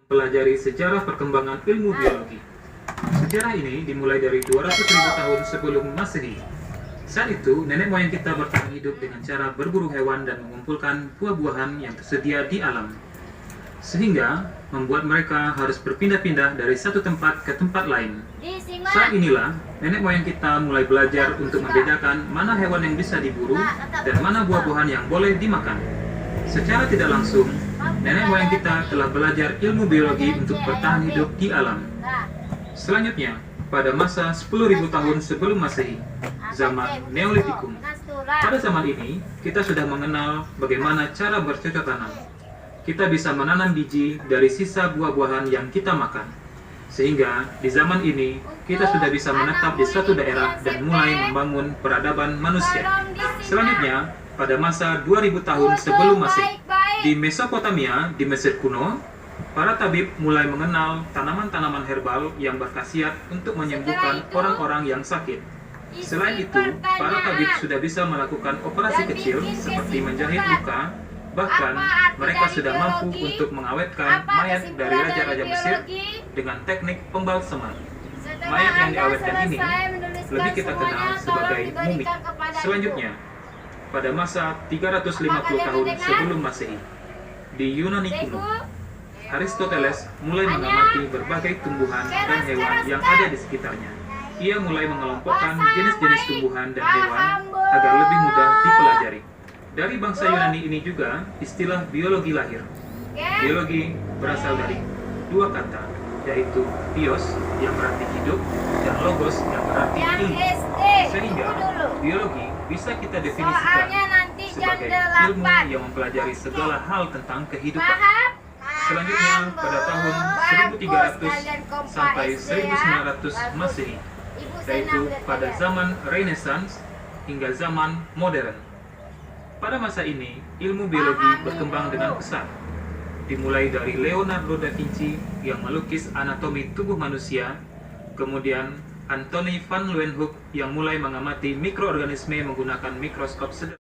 pelajari sejarah perkembangan ilmu biologi. Sejarah ini dimulai dari 200.000 tahun sebelum Masehi. Saat itu, nenek moyang kita bertahan hidup dengan cara berburu hewan dan mengumpulkan buah-buahan yang tersedia di alam. Sehingga membuat mereka harus berpindah-pindah dari satu tempat ke tempat lain. Saat inilah, nenek moyang kita mulai belajar untuk membedakan mana hewan yang bisa diburu dan mana buah-buahan yang boleh dimakan. Secara tidak langsung, nenek moyang kita telah belajar ilmu biologi untuk bertahan hidup di alam. Selanjutnya, pada masa 10.000 tahun sebelum Masehi, zaman Neolitikum. Pada zaman ini, kita sudah mengenal bagaimana cara bercocok tanam. Kita bisa menanam biji dari sisa buah-buahan yang kita makan. Sehingga di zaman ini, kita sudah bisa menetap di suatu daerah dan mulai membangun peradaban manusia. Selanjutnya, pada masa 2000 tahun sebelum Masehi, di Mesopotamia, di Mesir kuno, para tabib mulai mengenal tanaman-tanaman herbal yang berkhasiat untuk menyembuhkan orang-orang yang sakit. Selain itu, para tabib sudah bisa melakukan operasi kecil seperti menjahit luka. Bahkan, mereka sudah mampu untuk mengawetkan mayat dari raja-raja Mesir dengan teknik pembalseman. Mayat yang diawetkan ini lebih kita kenal sebagai mumi. Selanjutnya, pada masa 350 tahun sebelum Masehi, di Yunani kuno, Aristoteles mulai mengamati berbagai tumbuhan dan hewan yang ada di sekitarnya. Ia mulai mengelompokkan jenis-jenis tumbuhan dan hewan agar lebih mudah dipelajari. Dari bangsa Yunani ini juga istilah biologi lahir. Biologi berasal dari dua kata, yaitu bios yang berarti hidup dan logos yang berarti ilmu. Sehingga biologi bisa kita definisikan sebagai ilmu yang mempelajari segala hal tentang kehidupan. Selanjutnya, pada tahun 1300 sampai 1900 Masehi, yaitu pada zaman Renaissance hingga zaman modern. Pada masa ini, ilmu biologi berkembang dengan pesat. Dimulai dari Leonardo da Vinci yang melukis anatomi tubuh manusia, kemudian Antony van Leeuwenhoek yang mulai mengamati mikroorganisme menggunakan mikroskop sederhana.